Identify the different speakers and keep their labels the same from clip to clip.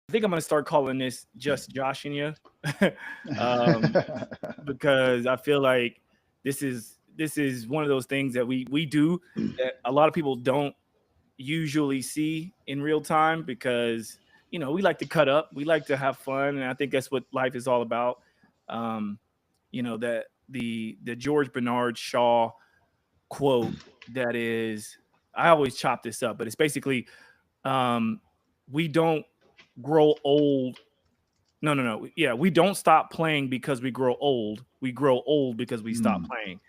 Speaker 1: I think I'm gonna start calling this just Joshin you, um, because I feel like this is one of those things that we do that a lot of people don't usually see in real time because we like to cut up, we like to have fun, and I think that's what life is all about. Um, that the George Bernard Shaw quote that is, I always chop this up, but it's basically, um, we don't grow old. No, no, no. Yeah, we don't stop playing because we grow old. We grow old because we stop
Speaker 2: Mm,
Speaker 1: playing.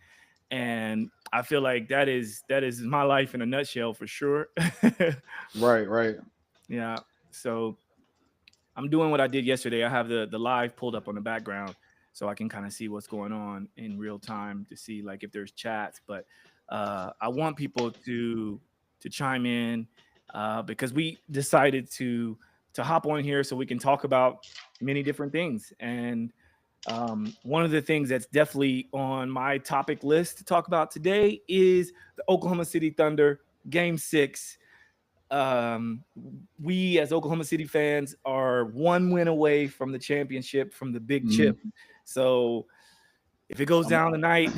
Speaker 1: And I feel like that is my life in a nutshell for sure.
Speaker 2: right, right.
Speaker 1: Yeah. So I'm doing what I did yesterday. I have the live pulled up on the background so I can kind of see what's going on in real time to see like if there's chats. But I want people to chime in because we decided to hop on here so we can talk about many different things. And one of the things that's definitely on my topic list to talk about today is the Oklahoma City Thunder Game 6. um, we as Oklahoma City fans are one win away from the championship, from the big
Speaker 2: Mm.
Speaker 1: chip. So if it goes
Speaker 2: I'm,
Speaker 1: down tonight,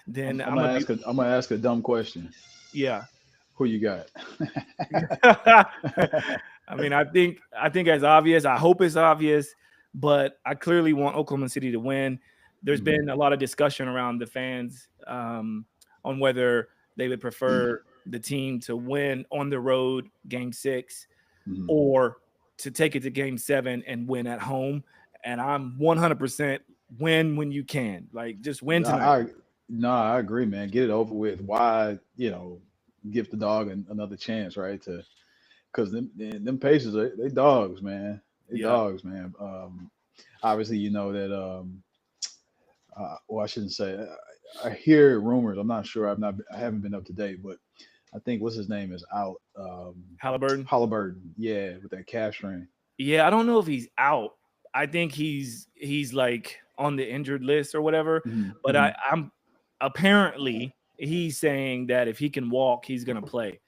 Speaker 1: then
Speaker 2: I'm
Speaker 1: I'm
Speaker 2: gonna
Speaker 1: gonna be,
Speaker 2: ask I'm gonna ask a dumb question.
Speaker 1: yeah.
Speaker 2: Who you got?
Speaker 1: I mean, I think as obvious. I hope it's obvious, but I clearly want Oklahoma City to win. There's
Speaker 2: Mhm.
Speaker 1: been a lot of discussion around the fans on whether they would prefer the team to win on the road Game 6
Speaker 2: Mhm.
Speaker 1: or to take it to Game 7 and win at home. And I'm 100% win when you can. Like, just win tonight.
Speaker 2: I no, I agree, man. Get it over with. Why, give the dog another chance, right? To because them Pacers, they dogs, man. They
Speaker 1: Yeah.
Speaker 2: dogs, man. Obviously, you know that. Well, I shouldn't say. I hear rumors. I'm not sure. I haven't been up to date, but I think what's his name is out.
Speaker 1: Halliburton.
Speaker 2: Halliburton, yeah, with that calf strain.
Speaker 1: Yeah, I don't know if he's out. I think he's like on the injured list or whatever.
Speaker 2: Hmm.
Speaker 1: But
Speaker 2: Hmm.
Speaker 1: I'm apparently he's saying that if he can walk, he's gonna play.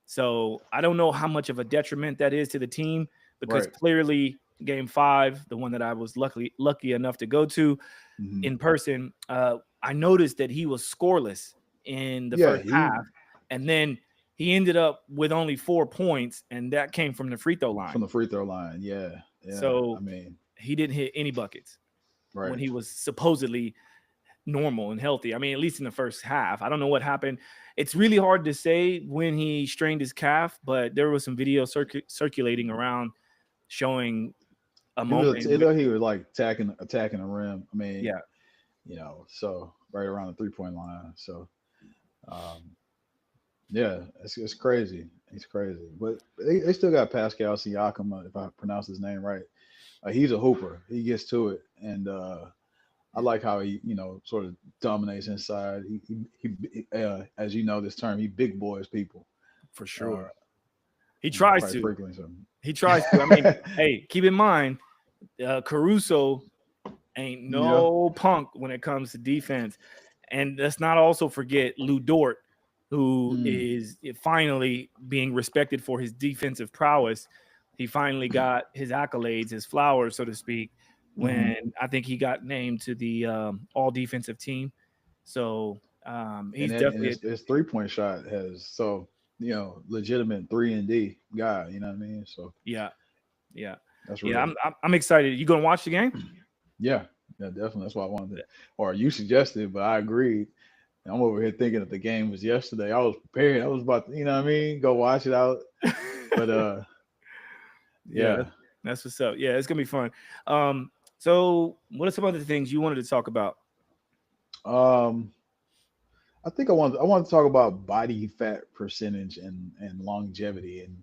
Speaker 1: So I don't know how much of a detriment that is to the team because
Speaker 2: Right.
Speaker 1: clearly Game 5, the one that I was lucky enough to go to
Speaker 2: Hmm.
Speaker 1: in person, I noticed that he was scoreless in the
Speaker 2: Yeah,
Speaker 1: first
Speaker 2: he
Speaker 1: half, and then he ended up with only 4 points, and that came from the free throw line.
Speaker 2: from the free throw line. Yeah, yeah. I
Speaker 1: So
Speaker 2: mean,
Speaker 1: he didn't hit any buckets when
Speaker 2: right.
Speaker 1: he was supposedly normal and healthy. I mean, at least in the first half. I don't know what happened. It's really hard to say when he strained his calf, but there was some video circulating around showing a
Speaker 2: He
Speaker 1: moment
Speaker 2: was.
Speaker 1: in
Speaker 2: It
Speaker 1: which,
Speaker 2: looked like he was like attacking the rim. I mean,
Speaker 1: yeah,
Speaker 2: so right around the 3 point line. So, um, yeah, it's crazy. It's crazy. But they still got Pascal Siakam, if I pronounce his name right. He's a hooper. He gets to it, and I like how he, sort of dominates inside. As you know, this term, he big boys people,
Speaker 1: for
Speaker 2: uh,
Speaker 1: sure. He tries
Speaker 2: quite
Speaker 1: to.
Speaker 2: frequently. So,
Speaker 1: He tries to. I mean, hey, keep in mind, Caruso ain't
Speaker 2: yeah.
Speaker 1: no punk when it comes to defense. And let's not also forget Lou Dort, who
Speaker 2: Mm.
Speaker 1: is finally being respected for his defensive prowess. He finally got his accolades, his flowers, so to speak,
Speaker 2: Hmm.
Speaker 1: when I think he got named to the all defensive team. So
Speaker 2: And
Speaker 1: he's
Speaker 2: then and
Speaker 1: definitely,
Speaker 2: his 3 point shot has so legitimate 3 and D guy. You know what I mean? So
Speaker 1: yeah, yeah,
Speaker 2: that's
Speaker 1: yeah.
Speaker 2: real.
Speaker 1: I'm excited. You gonna watch the game?
Speaker 2: Yeah, yeah, definitely. That's why I wanted to, or you suggested, but I agreed. And I'm over here thinking that the game was yesterday. I was prepared. I was about to, I mean, go watch it out. But
Speaker 1: Yeah,
Speaker 2: yeah.
Speaker 1: that's what's up. Yeah, it's gonna be fun. So what are some other things you wanted to talk about?
Speaker 2: Um, I think I want to talk about body fat percentage and longevity and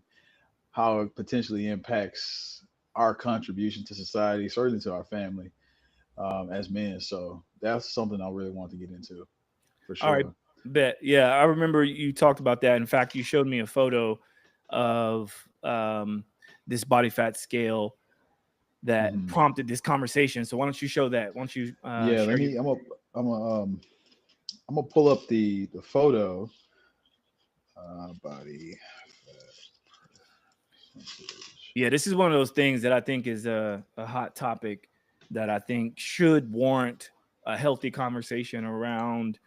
Speaker 2: how it potentially impacts our contribution to society, certainly to our family as men. So that's something I really want to get into for
Speaker 1: All right,
Speaker 2: sure.
Speaker 1: bet. Yeah, I remember you talked about that. In fact, you showed me a photo of this body fat scale that
Speaker 2: Hmm.
Speaker 1: prompted this conversation. So why don't you show that? Why don't you
Speaker 2: Yeah, let
Speaker 1: share your?
Speaker 2: me. I'm gonna pull up the photo. Body fat percentage.
Speaker 1: Yeah, this is one of those things that I think is a hot topic that I think should warrant a healthy conversation around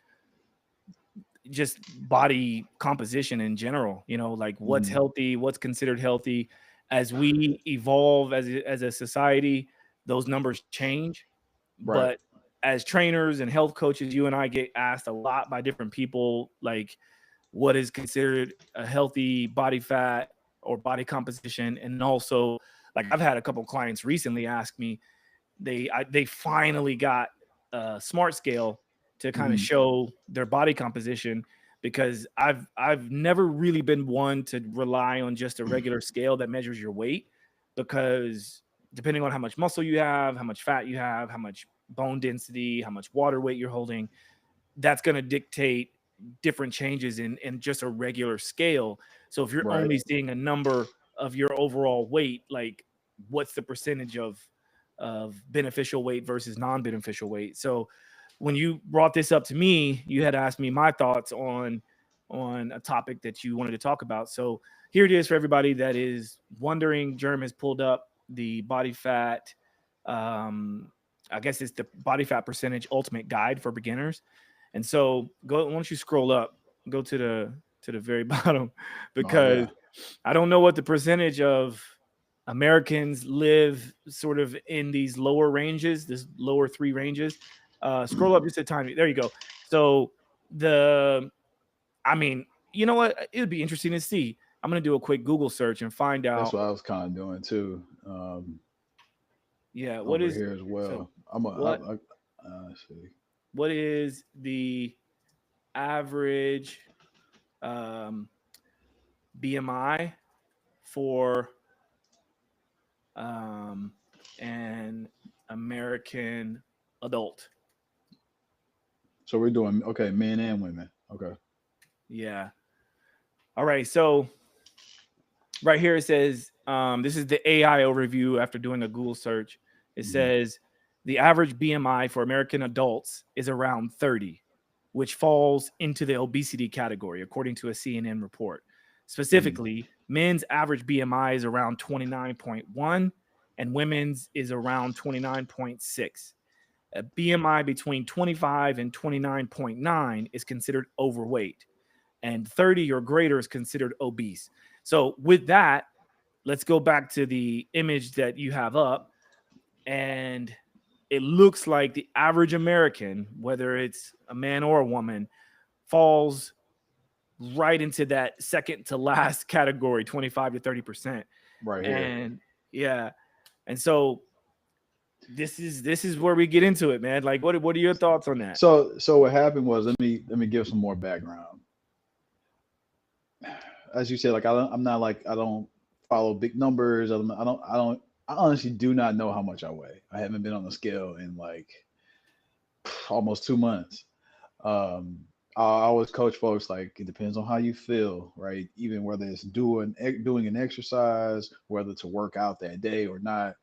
Speaker 1: just body composition in general. You know, like what's
Speaker 2: Mm,
Speaker 1: healthy, what's considered healthy. As we evolve as a society, those numbers change.
Speaker 2: right.
Speaker 1: But as trainers and health coaches, you and I get asked a lot by different people, like what is considered a healthy body fat or body composition. And also, like I've had a couple clients recently ask me, they finally got a smart scale to kind of
Speaker 2: Hmm.
Speaker 1: show their body composition, because I've never really been one to rely on just a regular scale that measures your weight, because depending on how much muscle you have, how much fat you have, how much bone density, how much water weight you're holding, that's going to dictate different changes in just a regular scale. So if you're
Speaker 2: Right.
Speaker 1: only seeing a number of your overall weight, like what's the percentage of beneficial weight versus non-beneficial weight? So when you brought this up to me, you had asked me my thoughts on a topic that you wanted to talk about. So here it is for everybody that is wondering. Germ has pulled up the body fat, um, I guess it's the body fat percentage ultimate guide for beginners. And so go, why don't you scroll up, go to the very bottom,
Speaker 2: Oh
Speaker 1: because
Speaker 2: yeah.
Speaker 1: I don't know what the percentage of Americans live sort of in these lower ranges, this lower three ranges. Scroll up just a tiny. There you go. So the, I mean, you know what? It would be interesting to see. I'm gonna do a quick Google search and find
Speaker 2: That's
Speaker 1: out.
Speaker 2: what I was kind of doing too.
Speaker 1: Yeah, what
Speaker 2: Over
Speaker 1: is
Speaker 2: here as
Speaker 1: so?
Speaker 2: well. I'm a.
Speaker 1: What
Speaker 2: Let's see.
Speaker 1: what is the average um, BMI for um, an American adult?
Speaker 2: So we're doing okay, men and women. Okay.
Speaker 1: Yeah. All right. So right here it says, this is the AI overview after doing a Google search. It
Speaker 2: Hmm.
Speaker 1: says the average BMI for American adults is around 30, which falls into the obesity category, according to a CNN report.
Speaker 2: Hmm.
Speaker 1: Specifically, men's average BMI is around 29.1 and women's is around 29.6. A BMI between 25 and 29.9 is considered overweight, and 30 or greater is considered obese. So, with that, let's go back to the image that you have up. And it looks like the average American, whether it's a man or a woman, falls right into that second to last category, 25 to 30%.
Speaker 2: Right here.
Speaker 1: And yeah. And so this is where we get into it, man. Like what are your thoughts on that?
Speaker 2: So what happened was, let me give some more background. As you said, like I'm not like, I don't follow big numbers. I honestly do not know how much I weigh. I haven't been on the scale in like almost 2 months. Um, I always coach folks like it depends on how you feel, right? Even whether it's doing an exercise, whether to work out that day or not,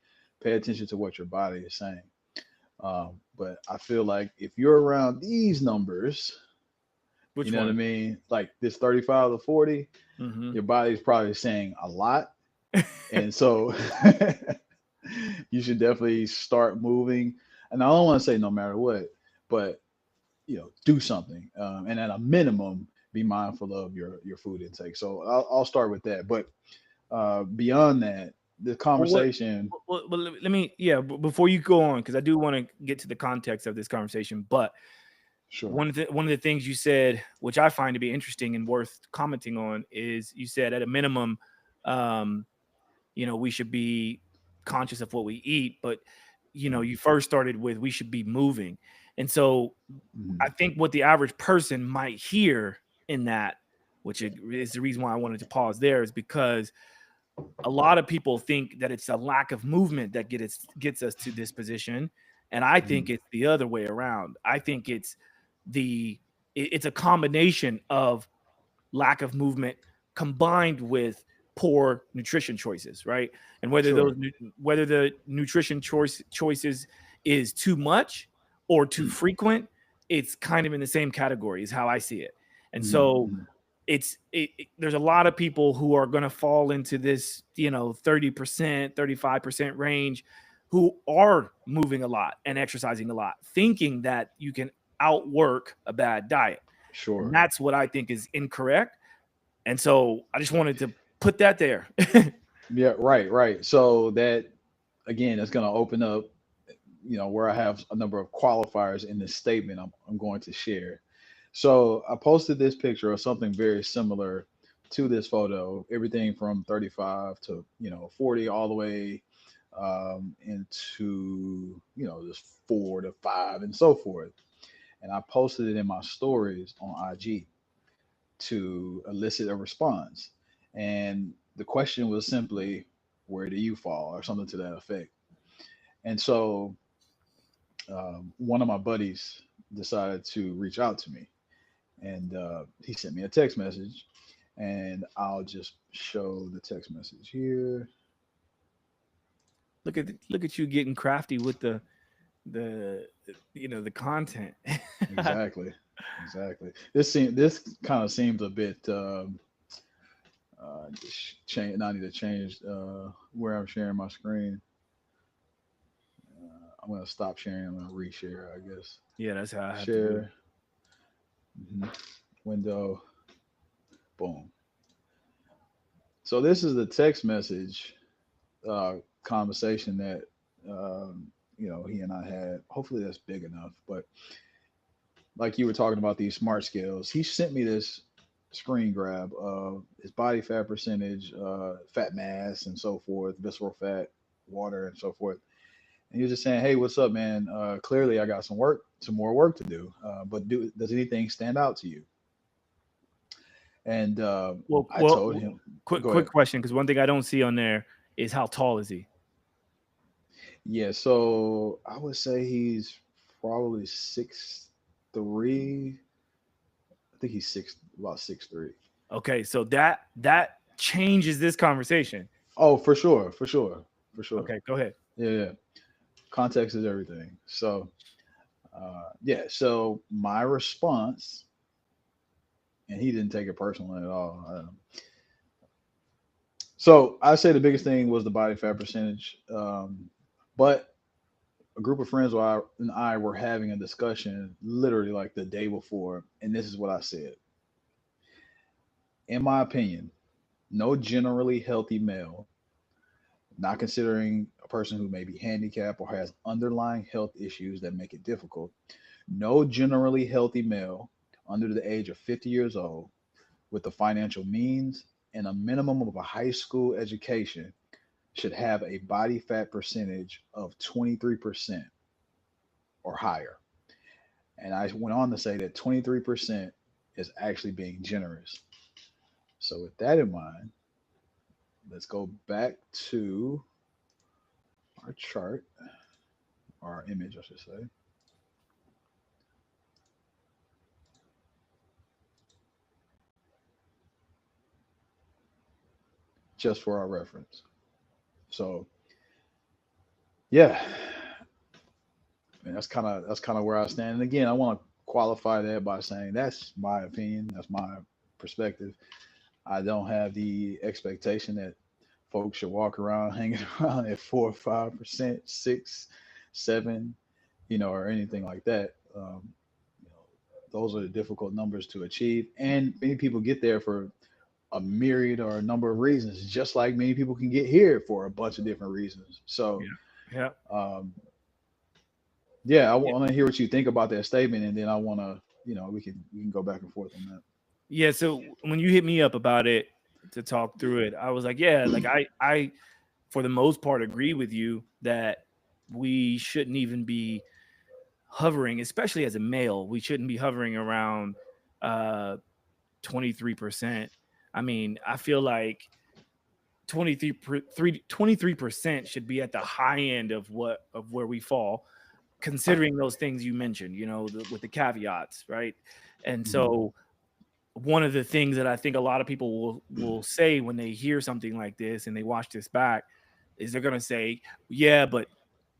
Speaker 2: pay attention to what your body is saying. But I feel like if you're around these numbers, you
Speaker 1: Which
Speaker 2: know what I
Speaker 1: one?
Speaker 2: mean, like this 35 to 40,
Speaker 1: Mm-hmm.
Speaker 2: your body's probably saying a lot, and so you should definitely start moving. And I don't want to say no matter what, but do something, and at a minimum be mindful of your food intake. So I'll start with that, but beyond that, the
Speaker 1: Well, what?
Speaker 2: conversation.
Speaker 1: Well, let me, yeah. Before you go on, because I do want to get to the context of this conversation. But
Speaker 2: Sure.
Speaker 1: one of the things you said, which I find to be interesting and worth commenting on, is you said at a minimum, um, we should be conscious of what we eat. But
Speaker 2: Mhm.
Speaker 1: you first started with we should be moving, and so I
Speaker 2: Mhm.
Speaker 1: think what the average person might hear in that, which is the reason why I wanted to pause there, is because a lot of people think that it's a lack of movement that gets us to this position, and I think
Speaker 2: Mhm.
Speaker 1: it's the other way around. I think the it's a combination of lack of movement combined with poor nutrition choices, right? And
Speaker 2: Sure.
Speaker 1: whether the nutrition choices is too much or too frequent, it's kind of in the same category is how I see it. And
Speaker 2: Mhm.
Speaker 1: so
Speaker 2: Mhm.
Speaker 1: there's a lot of people who are going to fall into this 30%, 35% range, who are moving a lot and exercising a lot, thinking that you can outwork a bad diet. And
Speaker 2: Sure.
Speaker 1: that's what I think is incorrect. And so I just wanted to put that there.
Speaker 2: Yeah, right. So that again, it's going to open up, where I have a number of qualifiers in this statement I'm going to share. So I posted this picture of something very similar to this photo, everything from 35 to 40, all the way into just 4 to 5 and so forth. And I posted it in my stories on IG to elicit a response. And the question was simply, where do you fall, or something to that effect. And so one of my buddies decided to reach out to me, and he sent me a text message, and I'll just show the text message here.
Speaker 1: Look at you getting crafty with the the content.
Speaker 2: Exactly. This kind of seems a bit change. I need to change where I'm sharing my screen. I'm gonna stop sharing. I'm gonna reshare, I guess.
Speaker 1: Yeah, that's how I have to do it.
Speaker 2: Share. Mhm. Window. Boom. So this is the text message conversation that he and I had. Hopefully that's big enough. But like you were talking about these smart scales, he sent me this screen grab of his body fat percentage, fat mass, and so forth, visceral fat, water, and so forth. And he was just saying, "Hey, what's up, man? Clearly, I got some more work to do. But does anything stand out to you?" And
Speaker 1: Well,
Speaker 2: I
Speaker 1: well,
Speaker 2: told him, "Go
Speaker 1: quick
Speaker 2: ahead."
Speaker 1: question, because one thing I don't see on there is how tall is he?
Speaker 2: Yeah, so I would say he's probably 6'3". I think he's about 6'3".
Speaker 1: Okay, so that changes this conversation.
Speaker 2: Oh, for sure.
Speaker 1: Okay, go ahead.
Speaker 2: Yeah. Context is everything. So, yeah. So my response, and he didn't take it personally at all. So I say the biggest thing was the body fat percentage, but a group of friends and I were having a discussion literally like the day before, and this is what I said. In my opinion, no generally healthy male, not considering a person who may be handicapped or has underlying health issues that make it difficult, no generally healthy male under the age of 50 years old with the financial means and a minimum of a high school education should have a body fat percentage of 23% or higher. And I went on to say that 23% is actually being generous. So, with that in mind, let's go back to our chart, or our image, I should say. Just for our reference. So, yeah, and that's kind of where I stand. And again, I want to qualify that by saying that's my opinion, that's my perspective. I don't have the expectation that folks should walk around hanging around at 4 or 5%, 6, 7, or anything like that. You know, those are the difficult numbers to achieve, and many people get there for a myriad or a number of reasons, just like many people can get here for a bunch of different reasons. So,
Speaker 1: Yeah, yeah,
Speaker 2: um, yeah, I
Speaker 1: yeah.
Speaker 2: want to hear what you think about that statement, and then I want to, we can go back and forth on
Speaker 1: Yeah, so when you hit me up about it to talk through it, I was like, yeah, like I for the most part agree with you that we shouldn't even be hovering, especially as a male, we shouldn't be hovering around uh 23%. I mean, I feel like 23% should be at the high end of where we fall, considering those things you mentioned, with the caveats, right? And
Speaker 2: that.
Speaker 1: so one of the things that I think a lot of people will say when they hear something like this and they watch this back is they're going to say, yeah, but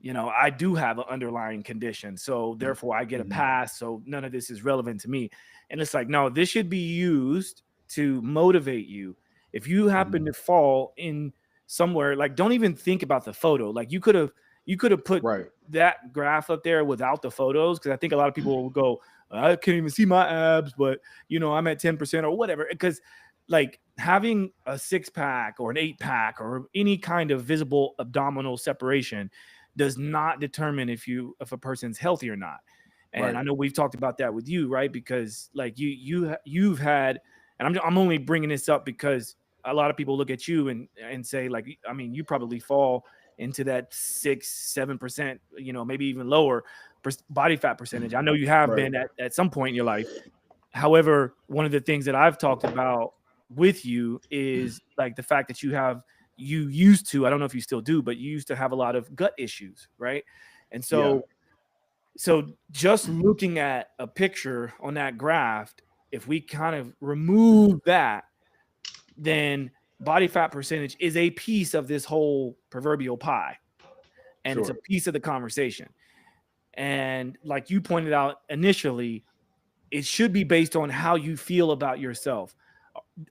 Speaker 1: I do have an underlying condition, so therefore I get a
Speaker 2: Hmm.
Speaker 1: pass, so none of this is relevant to me. And it's like, no, this should be used to motivate you. If you happen to fall in somewhere, like, don't even think about the photo. Like, you could have put
Speaker 2: Right.
Speaker 1: that graph up there without the photos, because I think a lot of people will go, I can't even see my abs, but I'm at 10% or whatever. Because like having a 6-pack or an 8-pack or any kind of visible abdominal separation does not determine if a person's healthy or not. And
Speaker 2: Right.
Speaker 1: I know we've talked about that with you, right? Because like you've had, and I'm only bringing this up because a lot of people look at you and say, like, I mean, you probably fall into that 6-7%, maybe even lower body fat percentage. I know you have
Speaker 2: Right.
Speaker 1: been at some point in your life. However, one of the things that I've talked about with you is like the fact that you used to, I don't know if you still do, but you used to have a lot of gut issues, right? And
Speaker 2: Yeah.
Speaker 1: so just looking at a picture on that graph, if we kind of remove that, then body fat percentage is a piece of this whole proverbial pie, and it's a
Speaker 2: Sure.
Speaker 1: piece of the conversation. And like you pointed out initially, it should be based on how you feel about yourself.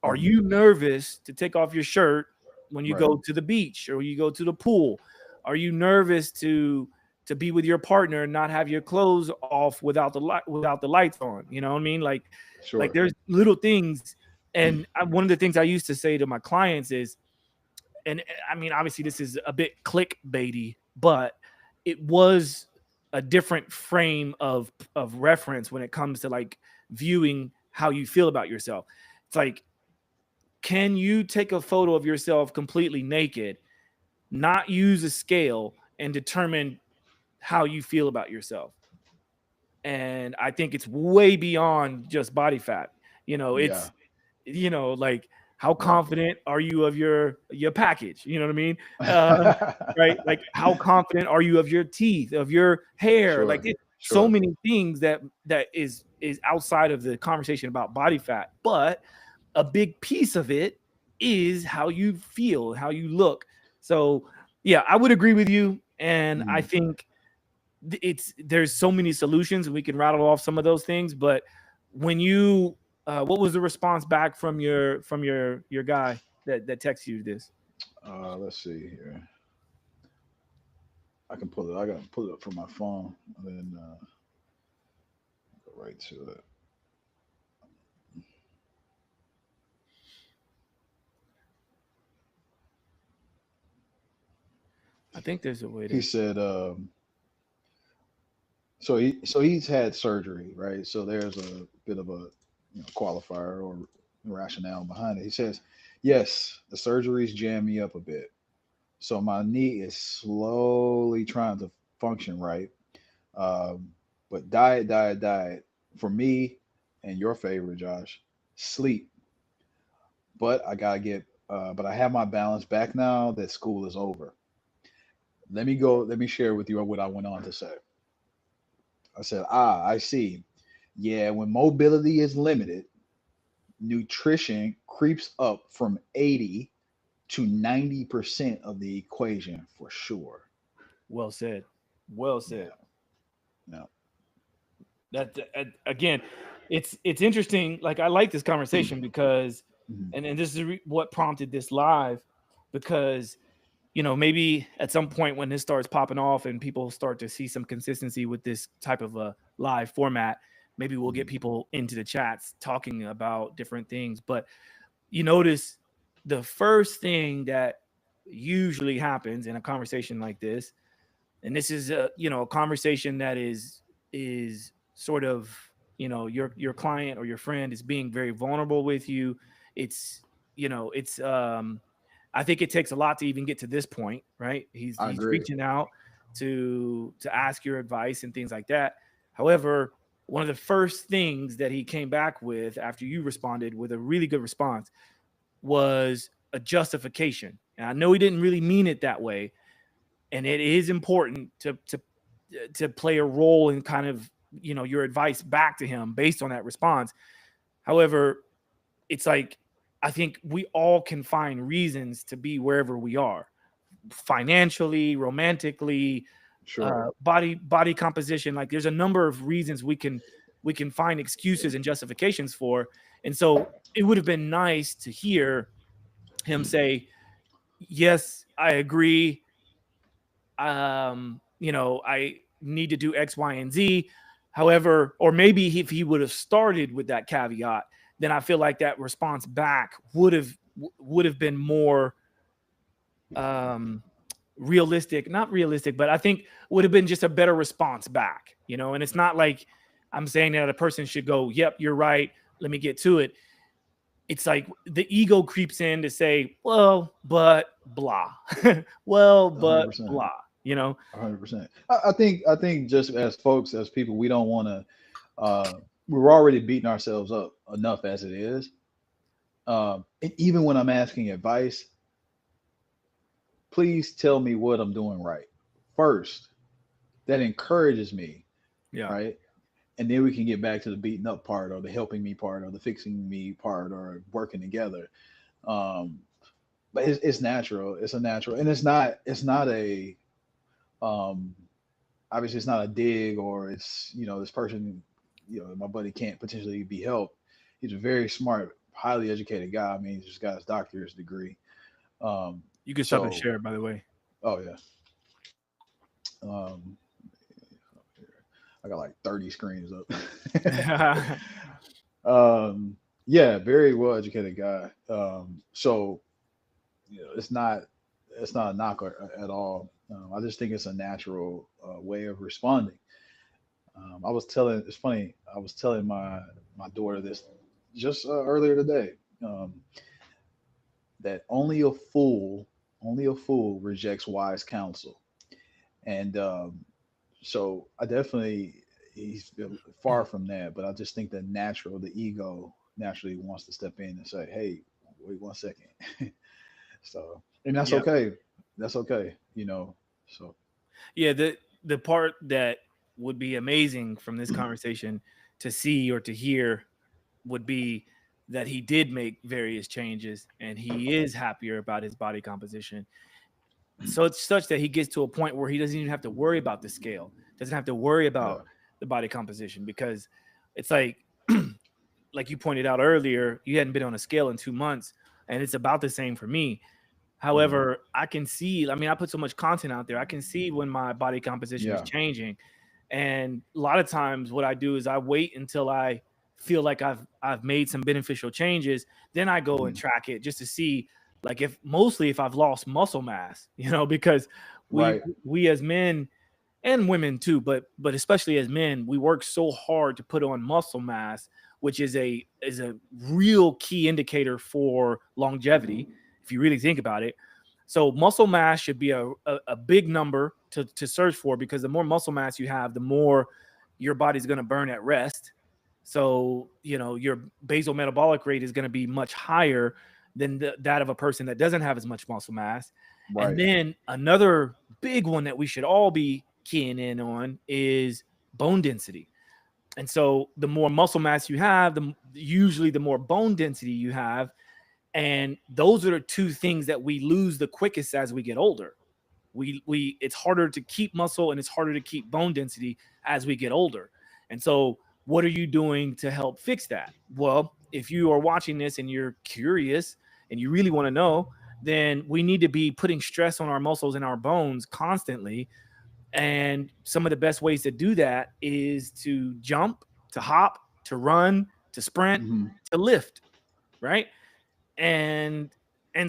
Speaker 1: Are you nervous to take off your shirt when you
Speaker 2: Right.
Speaker 1: go to the beach or you go to the pool? Are you nervous to be with your partner and not have your clothes off without the lights on? You know what I mean? Like
Speaker 2: Sure.
Speaker 1: there's little things. And one of the things I used to say to my clients is, and I mean, obviously this is a bit clickbaity, but it was a different frame of reference when it comes to like viewing how you feel about yourself. It's like, can you take a photo of yourself completely naked, not use a scale, and determine how you feel about yourself? And I think it's way beyond just body fat.
Speaker 2: Yeah.
Speaker 1: It's like, how
Speaker 2: Right.
Speaker 1: confident are you of your package? You know what I mean? Right? Like, how confident are you of your teeth, of your hair? Like,
Speaker 2: Sure.
Speaker 1: it's so
Speaker 2: Sure.
Speaker 1: many things that is outside of the conversation about body fat, but a big piece of it is how you feel, how you look. So yeah, I would agree with you, and I
Speaker 2: Mhm.
Speaker 1: think there's so many solutions, and we can rattle off some of those things. But when you what was the response back from your guy that texted you this?
Speaker 2: Let's see here. I can pull it. I got to pull it up from my phone and then go right to it.
Speaker 1: I think there's a way
Speaker 2: He
Speaker 1: to.
Speaker 2: said, he's had surgery, right? So there's a bit of a qualifier or rationale behind it. He says, yes, the surgeries jam me up a bit. So my knee is slowly trying to function right. Um, but diet. For me and your favorite, Josh, sleep. But I have my balance back now that school is over. Let me share with you what I went on to say. I said, I see. Yeah, when mobility is limited, nutrition creeps up from 80 to 90% of the equation for sure.
Speaker 1: Well said. Well said.
Speaker 2: Yeah. Yeah.
Speaker 1: That again, it's interesting. Like, I like this conversation because,
Speaker 2: Mhm.
Speaker 1: and this is what prompted this live, because maybe at some point when this starts popping off and people start to see some consistency with this type of a live format, maybe we'll get
Speaker 2: Mhm.
Speaker 1: people into the chats talking about different things. But you notice the first thing that usually happens in a conversation like this, and this is a conversation that is sort of, your client or your friend is being very vulnerable with you. It's I think it takes a lot to even get to this point, right?
Speaker 2: I
Speaker 1: He's
Speaker 2: agree.
Speaker 1: reaching out to ask your advice and things like that. However, one of the first things that he came back with after you responded with a really good response was a justification. And I know he didn't really mean it that way, and it is important to play a role in kind of, your advice back to him based on that response. However, it's like, I think we all can find reasons to be wherever we are, financially, romantically,
Speaker 2: Sure.
Speaker 1: body composition. Like, there's a number of reasons we can find excuses and justifications for. And so it would have been nice to hear him say, yes, I agree. I need to do X, Y, and Z. However, or maybe if he would have started with that caveat, then I feel like that response back would have been more um, realistic. Not realistic, but I think would have been just a better response back. And it's not like I'm saying that a person should go, "Yep, you're right. Let me get to it." It's like the ego creeps in to say, well, but blah. Well, but
Speaker 2: 100%.
Speaker 1: blah,
Speaker 2: 100%. I think just as folks, as people, we don't want to. We're already beating ourselves up enough as it is. And even when I'm asking advice, please tell me what I'm doing right first. That encourages me,
Speaker 1: Yeah.
Speaker 2: right? And then we can get back to the beating up part, or the helping me part, or the fixing me part, or working together. Um, but it's natural. It's a natural, and it's not a um, obviously it's not a dig, or it's this person, my buddy can't potentially be helped. He's a very smart, highly educated guy. I mean, he's just got his doctorate degree. Um,
Speaker 1: You can stop and
Speaker 2: so
Speaker 1: share, by the way.
Speaker 2: oh yeah. Um, I got like 30 screens up. Yeah, very well educated guy. So it's not a knock at all. I just think it's a natural way of responding. It's funny. I was telling my daughter this just earlier today, um, that only a fool rejects wise counsel, and so I definitely he's far from that, but I just think that the ego naturally wants to step in and say, "Hey, wait 1 second." So, and that's
Speaker 1: Yeah.
Speaker 2: okay. That's okay. So,
Speaker 1: Yeah. The part that would be amazing from this conversation to see or to hear would be that he did make various changes and he is happier about his body composition. So it's such that he gets to a point where he doesn't even have to worry about the scale, doesn't have to worry
Speaker 2: yeah,
Speaker 1: about the body composition, because it's like you pointed out earlier, you hadn't been on a scale in 2 months, and it's about the same for me.
Speaker 2: hmm,
Speaker 1: However, I can see, I mean, I put so much content out there, I can see when my body composition is
Speaker 2: yeah,
Speaker 1: changing. And a lot of times what I do is I wait until I feel like I've made some beneficial changes, then I go and
Speaker 2: hmm,
Speaker 1: track it just to see, like, if I've lost muscle mass, because we
Speaker 2: right,
Speaker 1: we as men and women too, but especially as men, we work so hard to put on muscle mass, which is a real key indicator for longevity if you really think about it. So muscle mass should be a big number to search for, because the more muscle mass you have, the more your body's going to burn at rest. So your basal metabolic rate is going to be much higher than that of a person that doesn't have as much muscle mass. And
Speaker 2: right,
Speaker 1: then another big one that we should all be keying in on is bone density. And so the more muscle mass you have, usually the more bone density you have. And those are the two things that we lose the quickest as we get older. We It's harder to keep muscle and it's harder to keep bone density as we get older. And so what are you doing to help fix that? Well, if you are watching this and you're curious and you really want to know, then we need to be putting stress on our muscles and our bones constantly. And some of the best ways to do that is to jump, to hop, to run, to sprint,
Speaker 2: hmm,
Speaker 1: to lift, right? And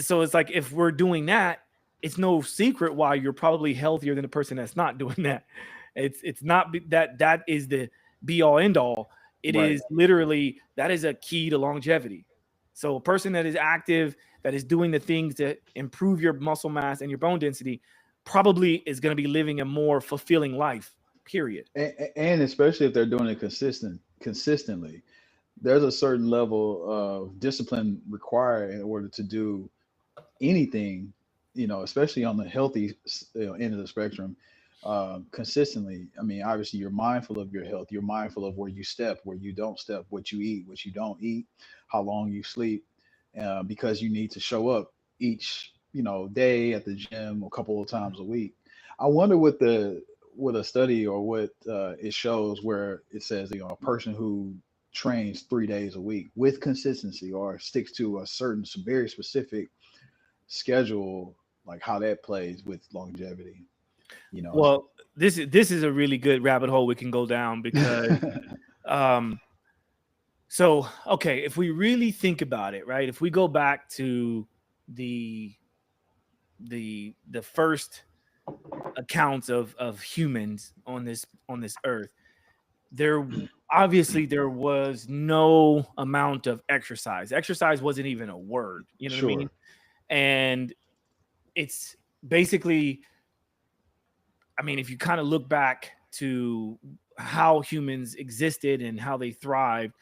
Speaker 1: so it's like, if we're doing that, it's no secret why you're probably healthier than the person that's not doing that. It's not that is the be all end all. It
Speaker 2: right.
Speaker 1: is literally, that is a key to longevity. So a person that is active, that is doing the things to improve your muscle mass and your bone density, probably is going to be living a more fulfilling life. Period.
Speaker 2: And especially if they're doing it consistently, there's a certain level of discipline required in order to do anything, especially on the healthy end of the spectrum, consistently. I mean, obviously, you're mindful of your health. You're mindful of where you step, where you don't step, what you eat, what you don't eat, how long you sleep, because you need to show up each, day at the gym a couple of times a week. I wonder what a study or what it shows, where it says, a person who trains 3 days a week with consistency or sticks to a certain very specific schedule, like how that plays with longevity, you know.
Speaker 1: Well, this is a really good rabbit hole we can go down because um so okay, if we really think about it, right? If we go back to the the first accounts of humans on this earth, there obviously there was no amount of exercise. Exercise wasn't even a word, you know what I mean?
Speaker 2: Sure.
Speaker 1: And it's basically, I mean, if you kind of look back to how humans existed and how they thrived,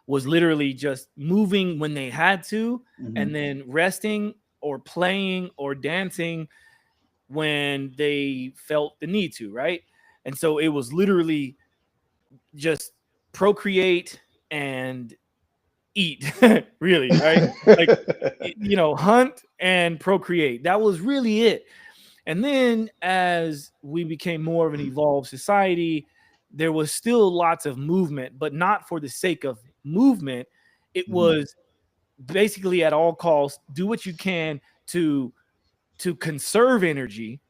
Speaker 1: was literally just moving when they had to,
Speaker 2: Hmm.
Speaker 1: and then resting or playing or dancing when they felt the need to, right? And so it was literally just procreate and eat, really, right? Like, hunt and procreate. That was really it. And then as we became more of an evolved society, there was still lots of movement, but not for the sake of movement. It
Speaker 2: Hmm.
Speaker 1: was basically at all costs, do what you can to conserve energy,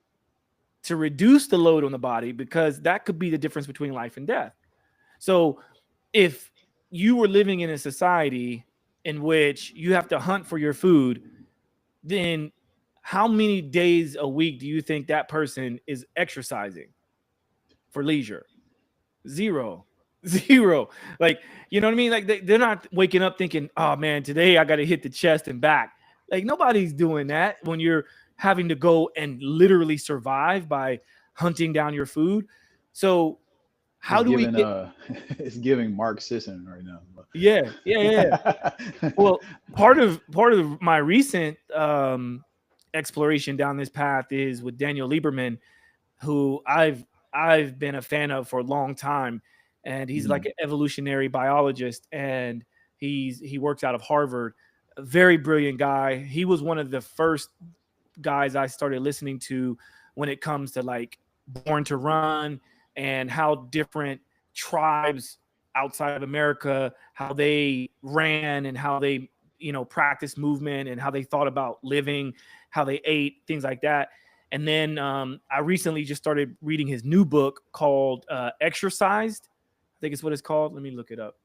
Speaker 1: to reduce the load on the body, because that could be the difference between life and death. So if you were living in a society in which you have to hunt for your food, then how many days a week do you think that person is exercising for leisure? Zero. Zero. Like, you know what I mean? Like they're not waking up thinking, oh man, today I got to hit the chest and back. Like nobody's doing that when you're having to go and literally survive by hunting down your food. So how
Speaker 2: It's
Speaker 1: do we
Speaker 2: giving
Speaker 1: get?
Speaker 2: it's giving Mark Sisson right now.
Speaker 1: Yeah, yeah, yeah. Well, part of my recent exploration down this path is with Daniel Lieberman, who I've been a fan of for a long time, and he's like
Speaker 2: Mhm.
Speaker 1: an evolutionary biologist, and he works out of Harvard. A very brilliant guy. He was one of the first guys I started listening to when it comes to like Born to Run and how different tribes outside of America, how they ran and how they, practiced movement and how they thought about living, how they ate, things like that. And then I recently just started reading his new book called Exercised. I think it's what it's called. Let me look it up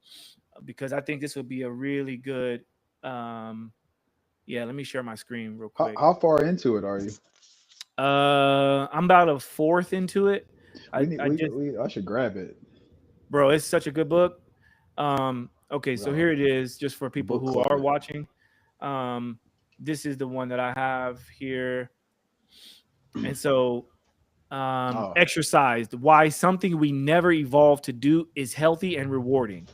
Speaker 1: because I think this would be a really good. Yeah, let me share my screen real quick.
Speaker 2: How far into it are you?
Speaker 1: I'm about a fourth into it.
Speaker 2: We
Speaker 1: I,
Speaker 2: need
Speaker 1: I just,
Speaker 2: we I should grab it.
Speaker 1: bro, it's such a good book. Okay,
Speaker 2: We
Speaker 1: so
Speaker 2: got
Speaker 1: here it is, just for
Speaker 2: a
Speaker 1: people
Speaker 2: book
Speaker 1: who are
Speaker 2: club.
Speaker 1: watching. Um, this is the one that I have here, and so
Speaker 2: Oh,
Speaker 1: exercised. Why something we never evolved to do is healthy and rewarding.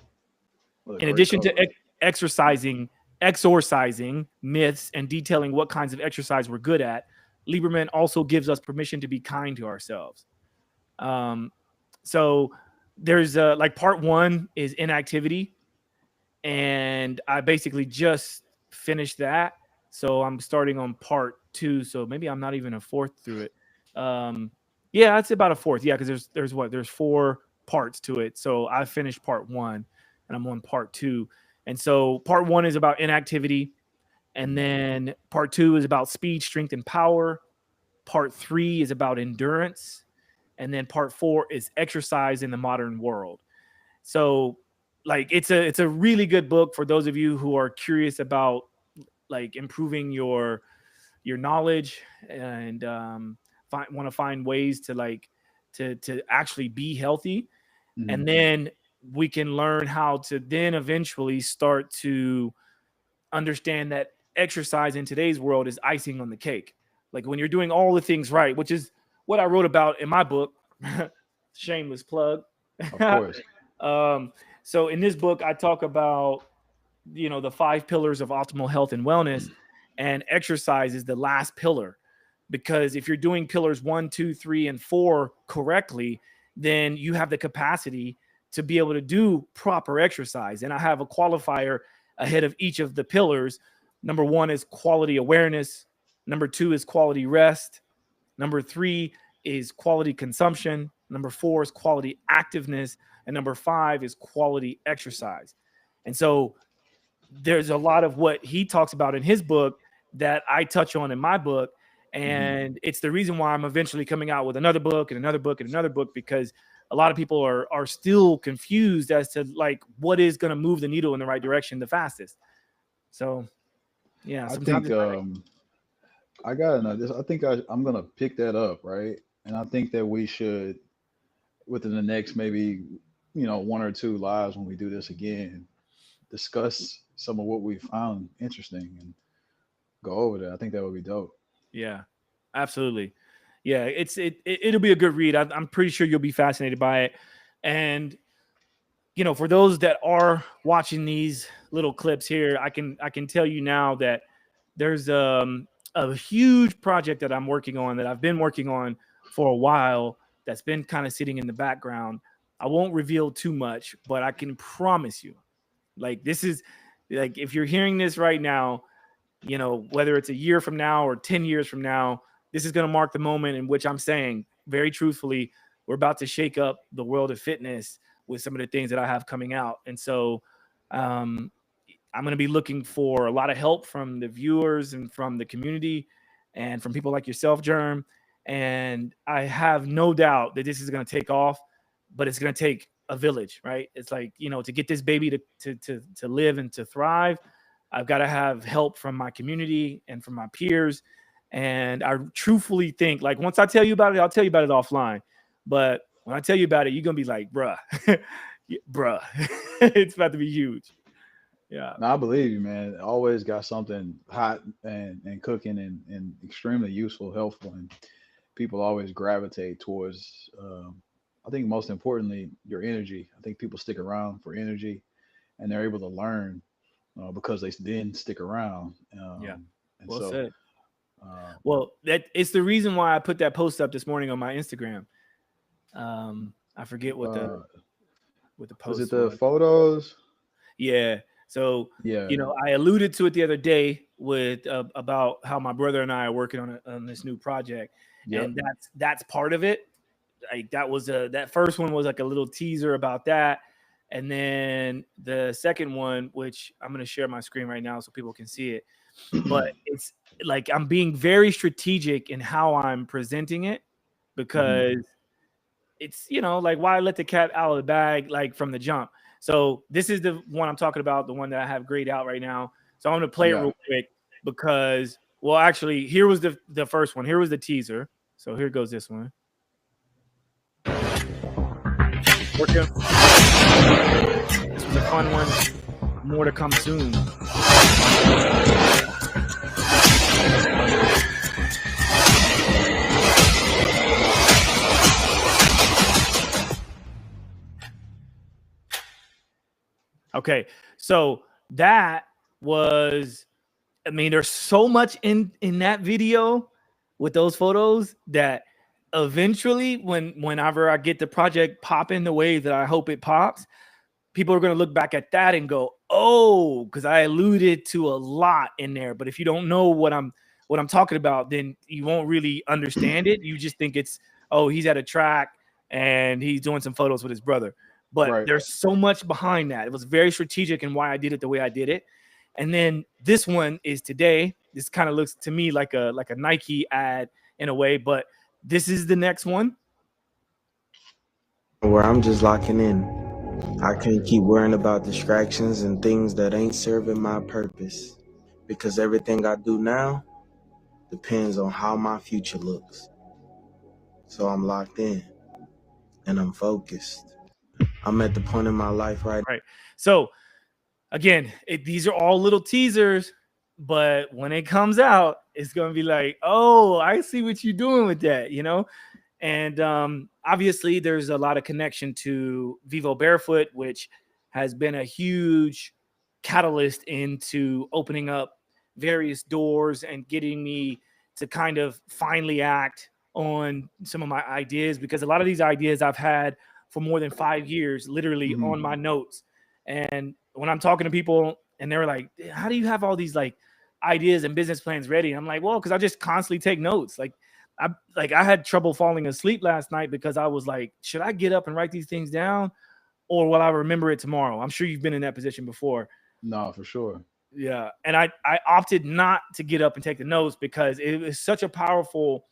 Speaker 2: what a
Speaker 1: In
Speaker 2: great
Speaker 1: addition to
Speaker 2: cover.
Speaker 1: exorcising myths and detailing what kinds of exercise we're good at, Lieberman also gives us permission to be kind to ourselves. Um, so there's like part one is inactivity, and I basically just finished that. So I'm starting on part two. So maybe I'm not even a fourth through it. Yeah, it's about a fourth. Yeah, because there's four parts to it. So I finished part one, and I'm on part two. And so part one is about inactivity, and
Speaker 2: Mhm.
Speaker 1: then part two is about speed, strength, and power. Part three is about endurance, and then part four is exercise in the modern world. So like it's a really good book for those of you who are curious about like improving your knowledge and want to find ways to like to actually be healthy.
Speaker 2: Mhm.
Speaker 1: And then we can learn how to then eventually start to understand that exercise in today's world is icing on the cake. Like when you're doing all the things right, which is what I wrote about in my book. Shameless plug.
Speaker 2: Of course.
Speaker 1: um, so in this book, I talk about the five pillars of optimal health and wellness, and exercise is the last pillar. Because if you're doing pillars 1, 2, 3, and 4 correctly, then you have the capacity to be able to do proper exercise. And I have a qualifier ahead of each of the pillars. Number one is quality awareness. Number two is quality rest. Number three is quality consumption. Number four is quality activeness. And number five is quality exercise. And so there's a lot of what he talks about in his book that I touch on in my book. And it's the reason why I'm eventually coming out with another book and another book and another book, because a lot of people are still confused as to like what is going to move the needle in the right direction the fastest. So yeah,
Speaker 2: I
Speaker 1: sometimes
Speaker 2: think
Speaker 1: it's like,
Speaker 2: I got another. I think I'm gonna pick that up, right? And I think that we should, within the next maybe, one or two lives when we do this again, discuss some of what we found interesting and go over that. I think that would be dope.
Speaker 1: yeah, absolutely. Yeah, it'll be a good read. I'm pretty sure you'll be fascinated by it. And for those that are watching these little clips here, I can tell you now that there's a huge project that I'm working on, that I've been working on for a while, that's been kind of sitting in the background. I won't reveal too much, but I can promise you, like, this is like, if you're hearing this right now, whether it's a year from now or 10 years from now, this is going to mark the moment in which I'm saying very truthfully, we're about to shake up the world of fitness with some of the things that I have coming out. And so um, I'm going to be looking for a lot of help from the viewers and from the community and from people like yourself, Germ. And I have no doubt that this is going to take off, but it's going to take a village, right? It's like, to get this baby to live and to thrive, I've got to have help from my community and from my peers. And I truthfully think, like, once I tell you about it, I'll tell you about it offline. But when I tell you about it, you're going to be like, bruh, bruh, it's about to be huge. Yeah.
Speaker 2: No, I believe you, man. Always got something hot and cooking and extremely useful, helpful, and people always gravitate towards. I think most importantly, your energy. I think people stick around for energy, and they're able to learn because they then stick around.
Speaker 1: Yeah.
Speaker 2: And
Speaker 1: Well
Speaker 2: so,
Speaker 1: said.
Speaker 2: uh,
Speaker 1: Well, that it's the reason why I put that post up this morning on my Instagram. I forget what
Speaker 2: uh,
Speaker 1: the
Speaker 2: was it
Speaker 1: post
Speaker 2: the
Speaker 1: was.
Speaker 2: photos?
Speaker 1: Yeah. So,
Speaker 2: Yeah,
Speaker 1: I alluded to it the other day with about how my brother and I are working on this new project,
Speaker 2: yep.
Speaker 1: and that's part of it. Like, that first one was like a little teaser about that, and then the second one, which I'm going to share my screen right now so people can see it. But it's like I'm being very strategic in how I'm presenting it,
Speaker 2: Mhm.
Speaker 1: because it's, like, why let the cat out of the bag, like, from the jump. So this is the one I'm talking about, the one that I have grayed out right now. So I'm going to play it
Speaker 2: Yeah.
Speaker 1: real quick because, well, actually, here was the first one. Here was the teaser. So here goes this one. Working. This was a fun one. More to come soon. Okay, so that was, I mean, there's so much in that video with those photos that eventually, whenever I get the project popping the way that I hope it pops, people are going to look back at that and go, "Oh," because I alluded to a lot in there. But if you don't know what I'm talking about, then you won't really understand it. You just think it's, oh, he's at a track and he's doing some photos with his brother. But
Speaker 2: Right.
Speaker 1: there's so much behind that. It was very strategic in why I did it the way I did it. And then this one is today. This kind of looks to me like a Nike ad in a way, but this is the next one.
Speaker 3: Where I'm just locking in. I can't keep worrying about distractions and things that ain't serving my purpose. Because everything I do now depends on how my future looks. So I'm locked in and I'm focused. I'm at the point in my life right
Speaker 1: Right. So again, these are all little teasers, but when it comes out, it's going to be like, oh, I see what you're doing with that, And obviously, there's a lot of connection to Vivo Barefoot, which has been a huge catalyst into opening up various doors and getting me to kind of finally act on some of my ideas, because a lot of these ideas I've had for more than 5 years, literally
Speaker 2: Mhm.
Speaker 1: on my notes. And when I'm talking to people and they're like, how do you have all these like ideas and business plans ready? And I'm like, well, because I just constantly take notes. I had trouble falling asleep last night because I was like, should I get up and write these things down, or will I remember it tomorrow? I'm sure you've been in that position before.
Speaker 2: No, for sure.
Speaker 1: Yeah. And I opted not to get up and take the notes because it was such a powerful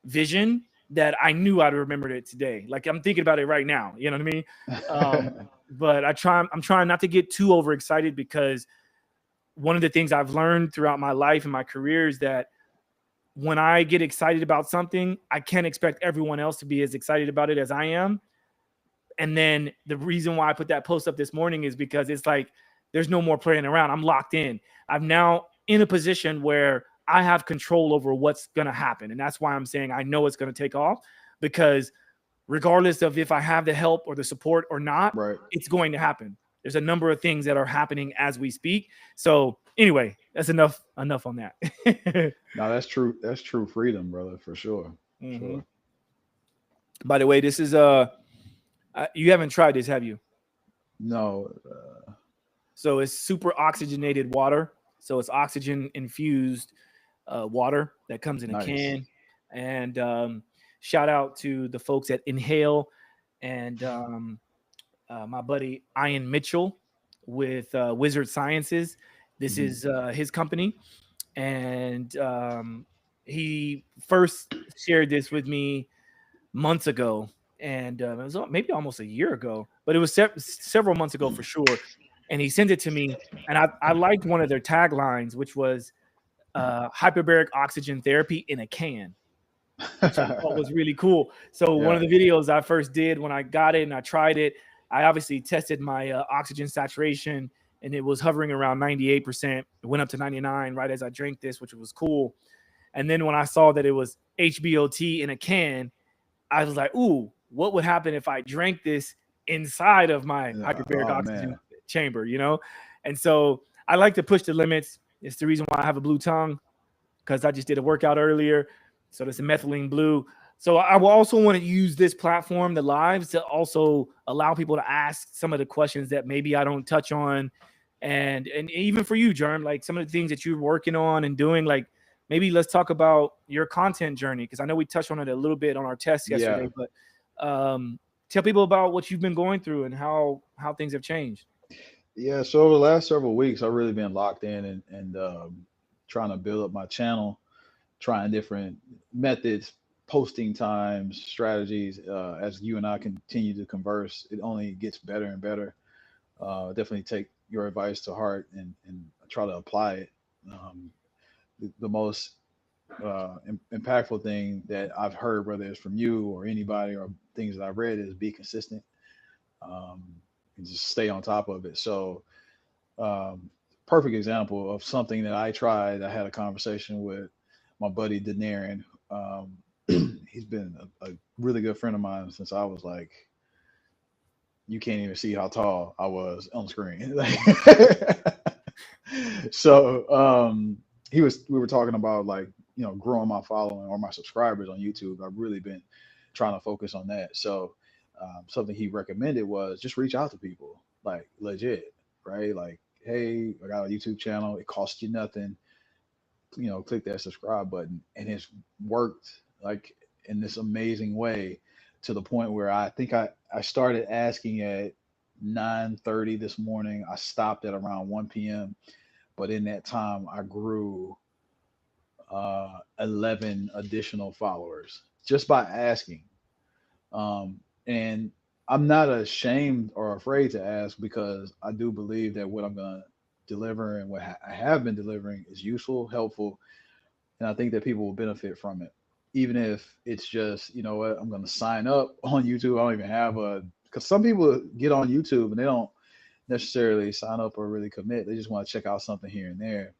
Speaker 1: vision that I knew I'd remembered it today. Like I'm thinking about it right now. You know what I mean? But I'm trying not to get too overexcited because one of the things I've learned throughout my life and my career is that when I get excited about something, I can't expect everyone else to be as excited about it as I am. And then the reason why I put that post up this morning is because it's like there's no more playing around. I'm locked in. I'm now in a position where I have control over what's going to happen. And that's why I'm saying I know it's going to take off, because regardless of if I have the help or the support or not,
Speaker 2: Right.
Speaker 1: it's going to happen. There's a number of things that are happening as we speak. So anyway, that's enough on that.
Speaker 2: No, that's true. That's true freedom, brother, for sure.
Speaker 1: Mm-hmm.
Speaker 2: Sure.
Speaker 1: By the way, this is you haven't tried this, have you?
Speaker 2: No.
Speaker 1: So it's super oxygenated water. So it's oxygen infused water that comes in a
Speaker 2: Nice.
Speaker 1: can. And shout out to the folks at Inhale and my buddy Ian Mitchell with Wizard Sciences. This
Speaker 2: Mhm.
Speaker 1: is his company. And he first shared this with me months ago. And it was maybe almost a year ago, but it was several months ago for sure. And he sent it to me. And I liked one of their taglines, which was hyperbaric oxygen therapy in a can, which I thought was really cool. So one
Speaker 2: Yeah.
Speaker 1: of the videos I first did when I got it and I tried it, I obviously tested my oxygen saturation, and it was hovering around 98%. It went up to 99 right as I drank this, which was cool. And then when I saw that it was HBOT in a can, I was like, ooh, what would happen if I drank this inside of my hyperbaric
Speaker 2: Oh
Speaker 1: oxygen
Speaker 2: man.
Speaker 1: chamber, you know? And so I like to push the limits. It's the reason why I have a blue tongue, because I just did a workout earlier. So there's a methylene blue. So I will also want to use this platform, the lives, to also allow people to ask some of the questions that maybe I don't touch on. And even for you, Germ, like some of the things that you're working on and doing, like maybe let's talk about your content journey, because I know we touched on it a little bit on our test yesterday,
Speaker 2: Yeah.
Speaker 1: but tell people about what you've been going through and how things have changed.
Speaker 2: Yeah. So over the last several weeks, I've really been locked in and trying to build up my channel, trying different methods, posting times, strategies. As you and I continue to converse, it only gets better and better. Definitely take your advice to heart and try to apply it. Um, the most impactful thing that I've heard, whether it's from you or anybody or things that I've read, is be consistent, um, and just stay on top of it. So, um, perfect example of something that I tried. I had a conversation with my buddy Daeneryn. Um, he's been a really good friend of mine since I was like, you can't even see how tall I was on screen. So we were talking about, like, growing my following or my subscribers on YouTube. I've really been trying to focus on that. So something he recommended was just reach out to people, like, legit, right? Like, hey, I got a YouTube channel. It costs you nothing. Click that subscribe button, and it's worked like in this amazing way, to the point where I think I started asking at 9:30 this morning. I stopped at around 1 p.m., but in that time I grew 11 additional followers just by asking. And I'm not ashamed or afraid to ask, because I do believe that what I'm going to deliver and what I have been delivering is useful, helpful, and I think that people will benefit from it. Even if it's just, what, I'm going to sign up on YouTube. I don't even have because some people get on YouTube and they don't necessarily sign up or really commit. They just want to check out something here and there.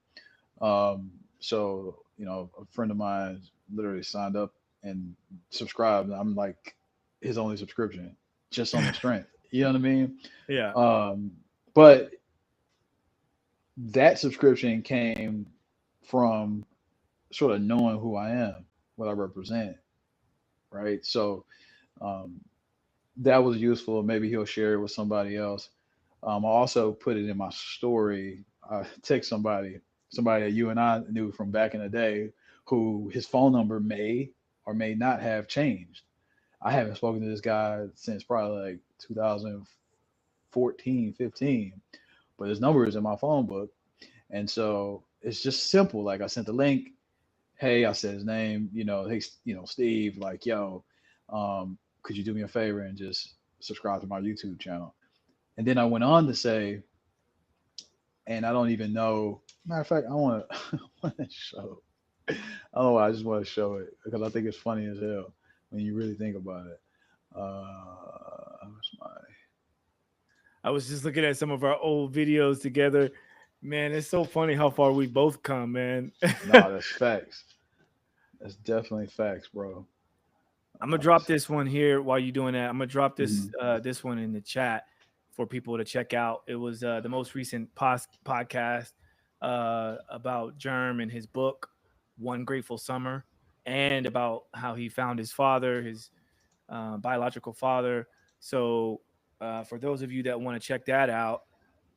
Speaker 2: So, a friend of mine literally signed up and subscribed. I'm like his only subscription, just on the strength. You know what I mean?
Speaker 1: Yeah.
Speaker 2: But that subscription came from sort of knowing who I am, what I represent, right? So um, that was useful. Maybe he'll share it with somebody else. I also put it in my story. I text somebody that you and I knew from back in the day, who his phone number may or may not have changed. I haven't spoken to this guy since probably like 2014 14, 15, but his number is in my phone book. And so it's just simple. Like I sent the link. Hey, I said his name, hey, Steve, like, yo, could you do me a favor and just subscribe to my YouTube channel? And then I went on to say, and I don't even know. Matter of fact, I want to show. I don't know why. I just want to show it because I think it's funny as hell when you really think about it. What's my?
Speaker 1: I was just looking at some of our old videos together. Man, it's so funny how far we both come, man.
Speaker 2: No, that's facts. That's definitely facts, bro.
Speaker 1: I'm gonna drop this one here while you're doing that. I'm gonna drop this
Speaker 2: Mhm.
Speaker 1: this one in the chat for people to check out. It was the most recent podcast about Germ and his book, One Grateful Summer, and about how he found his father, his biological father. So for those of you that want to check that out,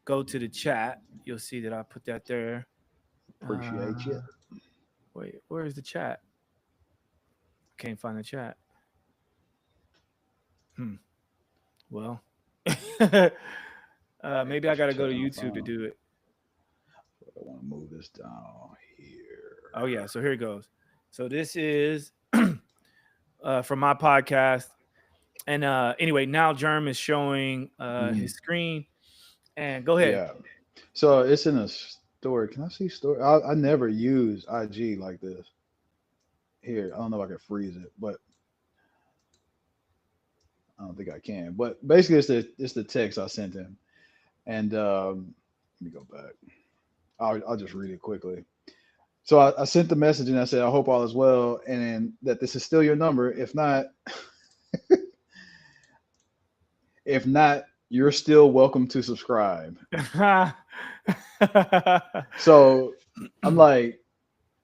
Speaker 1: go to the chat. You'll see that I put that there.
Speaker 2: Appreciate you.
Speaker 1: Wait, where is the chat? I can't find the chat. Well, maybe I got to go to YouTube to do it.
Speaker 2: I want to move this down here.
Speaker 1: Oh, yeah. So here it goes. So this is from my podcast. And anyway, now Germ is showing his screen. And go ahead.
Speaker 2: Yeah. So it's in a story. Can I see story? I never use IG like this. Here, I don't know if I can freeze it, but I don't think I can. But basically, it's the text I sent him, and let me go back. I'll just read it quickly. So I sent the message and I said, I hope all is well, and then that this is still your number. If not, you're still welcome to subscribe. So I'm like,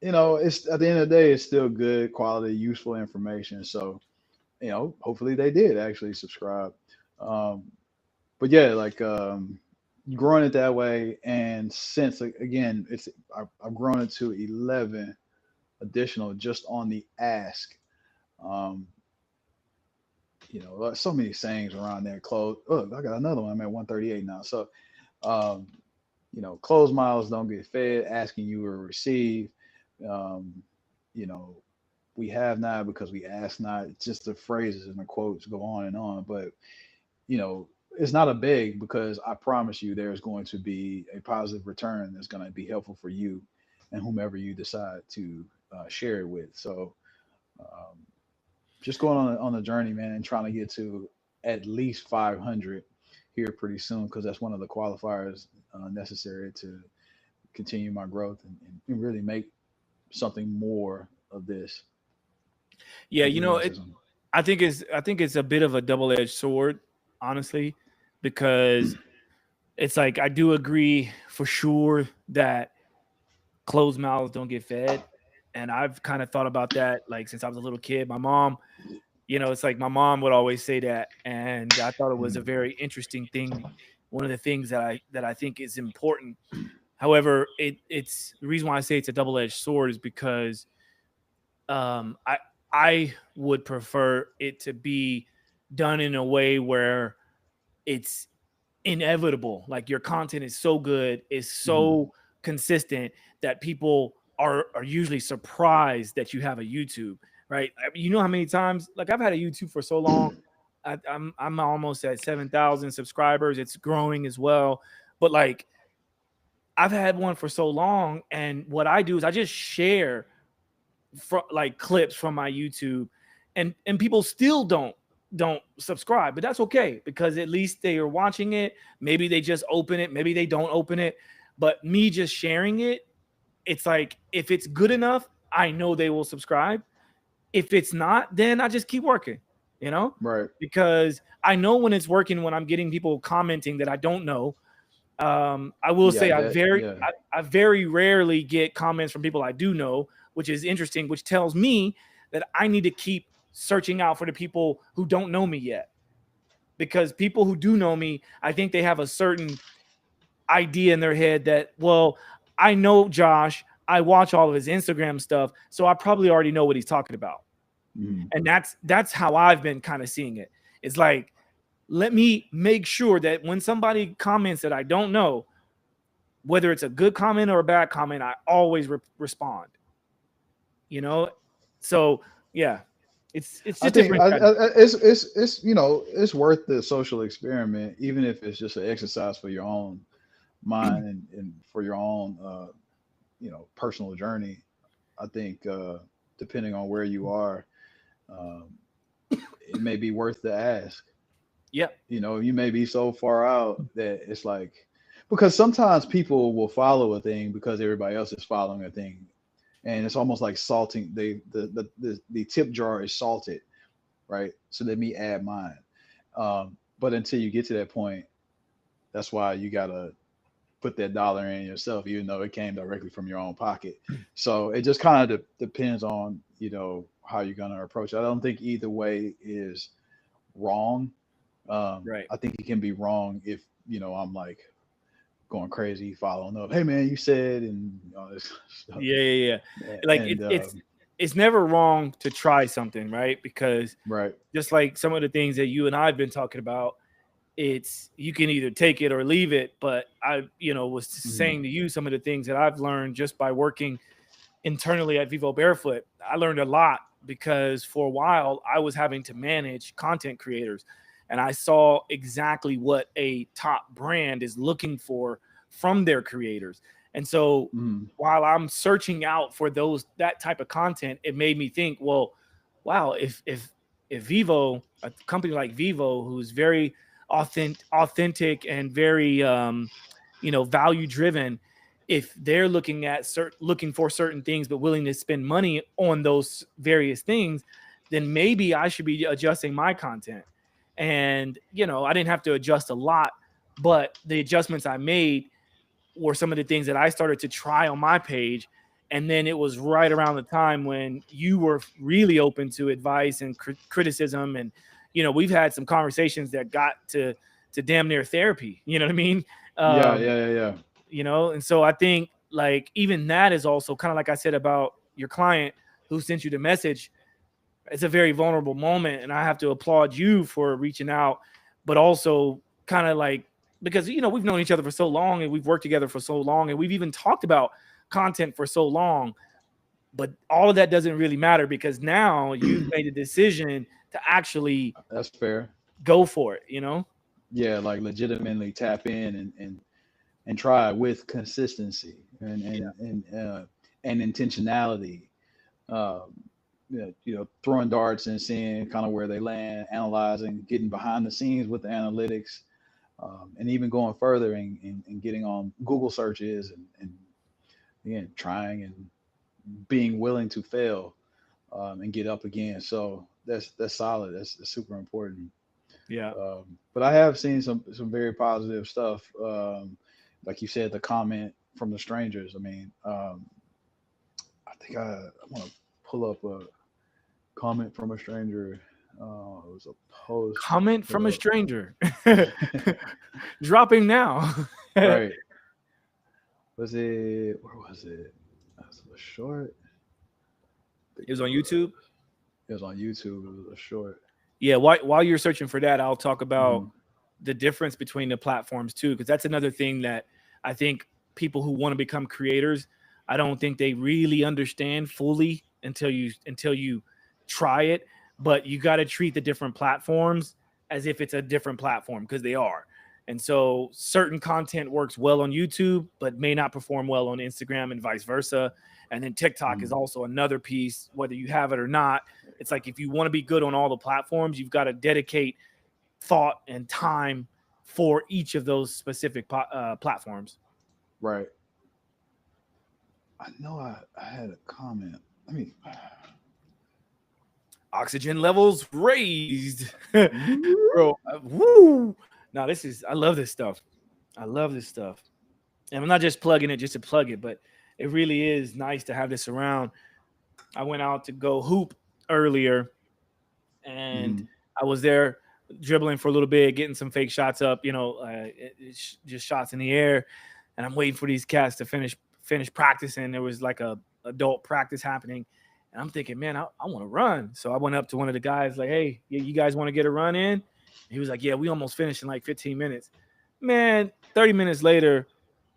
Speaker 2: it's at the end of the day, it's still good quality, useful information. So, hopefully they did actually subscribe. But yeah, like growing it that way, and since again, I've grown it to 11 additional just on the ask. So many sayings around there. Close. Oh, I got another one. I'm at 138 now. So, closed mouths don't get fed. Asking you will receive. We have not because we ask not. It's just the phrases and the quotes go on and on. But it's not a beg because I promise you there's going to be a positive return that's going to be helpful for you and whomever you decide to share it with. So just going on a journey, man, and trying to get to at least 500 here pretty soon because that's one of the qualifiers necessary to continue my growth and really make something more of this.
Speaker 1: Yeah, I think it's a bit of a double-edged sword, honestly, because it's like I do agree for sure that closed mouths don't get fed. And I've kind of thought about that like since I was a little kid. My mom, it's like my mom would always say that. And I thought it was a very interesting thing. One of the things that I think is important. However, it's the reason why I say it's a double-edged sword is because I would prefer it to be done in a way where it's inevitable. Like your content is so good, is so consistent that people are usually surprised that you have a YouTube, right? You know how many times, like I've had a YouTube for so long. I'm almost at 7,000 subscribers. It's growing as well. But like I've had one for so long. And what I do is I just share like clips from my YouTube and people still don't subscribe, but that's okay because at least they are watching it. Maybe they just open it, maybe they don't open it, but me just sharing it, it's like if it's good enough, I know they will subscribe. If it's not, then I just keep working,
Speaker 2: right?
Speaker 1: Because I know when it's working, when I'm getting people commenting that I don't know. I will say I very rarely get comments from people I do know, which is interesting, which tells me that I need to keep searching out for the people who don't know me yet. Because people who do know me, I think they have a certain idea in their head that, well, I know Josh, I watch all of his Instagram stuff, so I probably already know what he's talking about. And that's how I've been kind of seeing it. It's like let me make sure that when somebody comments that I don't know, whether it's a good comment or a bad comment, I always respond. You know, so yeah, it's
Speaker 2: I
Speaker 1: just
Speaker 2: think
Speaker 1: different.
Speaker 2: it's it's worth the social experiment, even if it's just an exercise for your own mind and for your own personal journey. I think depending on where you are, um, it may be worth the ask.
Speaker 1: Yeah,
Speaker 2: You may be so far out that it's like, because sometimes people will follow a thing because everybody else is following a thing, and it's almost like salting. The tip jar is salted, right? So let me add mine. But until you get to that point, that's why you gotta put that dollar in yourself, even though it came directly from your own pocket. So it just kind of depends on how you're gonna approach it. I don't think either way is wrong.
Speaker 1: right.
Speaker 2: I think it can be wrong if I'm like going crazy following up. Hey man, you said and all this stuff.
Speaker 1: Yeah. Like
Speaker 2: And
Speaker 1: it's never wrong to try something, right? Because
Speaker 2: right.
Speaker 1: just like some of the things that you and I've been talking about, it's you can either take it or leave it. But I, was
Speaker 2: Mhm.
Speaker 1: saying to you some of the things that I've learned just by working internally at Vivo Barefoot. I learned a lot because for a while I was having to manage content creators and I saw exactly what a top brand is looking for from their creators. And so
Speaker 2: Mhm.
Speaker 1: while I'm searching out for that type of content, it made me think, well, wow, if Vivo, a company like Vivo, who's very authentic and very value driven, if they're looking for certain things but willing to spend money on those various things, then maybe I should be adjusting my content. And I didn't have to adjust a lot, but the adjustments I made were some of the things that I started to try on my page. And then it was right around the time when you were really open to advice and criticism, and we've had some conversations that got to damn near therapy. You know what I mean?
Speaker 2: Yeah,
Speaker 1: um,
Speaker 2: yeah, yeah, yeah.
Speaker 1: and so I think like even that is also kind of like I said about your client who sent you the message. It's a very vulnerable moment, and I have to applaud you for reaching out, but also kind of like, because we've known each other for so long and we've worked together for so long and we've even talked about content for so long, but all of that doesn't really matter because now you've made a decision to actually
Speaker 2: That's fair.
Speaker 1: go for it.
Speaker 2: Yeah, like legitimately tap in and try with consistency and intentionality. Um, throwing darts and seeing kind of where they land, analyzing, getting behind the scenes with the analytics, and even going further and getting on Google searches and again trying and being willing to fail and get up again. So that's solid. That's super important.
Speaker 1: Yeah.
Speaker 2: But I have seen some very positive stuff. Like you said, the comment from the strangers. I mean, I think I want to pull up a comment from a stranger. It was a post.
Speaker 1: Comment from a
Speaker 2: Pull
Speaker 1: stranger.
Speaker 2: up.
Speaker 1: Dropping now. It
Speaker 2: Right. Was it? Where was it? That was a short. I think
Speaker 1: was on YouTube.
Speaker 2: it was on YouTube. It was a short.
Speaker 1: Yeah, while you're searching for that, I'll talk about
Speaker 2: Mhm.
Speaker 1: the difference between the platforms too, because that's another thing that I think people who want to become creators, I don't think they really understand fully until you try it. But you got to treat the different platforms as if it's a different platform because they are. And so certain content works well on YouTube, but may not perform well on Instagram and vice versa. And then TikTok is
Speaker 2: Mhm.
Speaker 1: also another piece, whether you have it or not. It's like if you want to be good on all the platforms, you've got to dedicate thought and time for each of those specific platforms.
Speaker 2: Right. I know I had a comment. Let me.
Speaker 1: Oxygen levels raised. Bro, woo. Now I love this stuff. I love this stuff. And I'm not just plugging it just to plug it, but it really is nice to have this around. I went out to go hoop earlier and
Speaker 2: Mhm.
Speaker 1: I was there dribbling for a little bit, getting some fake shots up, it's just shots in the air. And I'm waiting for these cats to finish practicing. There was like a adult practice happening, and I'm thinking, man, I want to run. So I went up to one of the guys, like, hey, you guys want to get a run in? He was like, yeah, we almost finished in like 15 minutes. Man, 30 minutes later,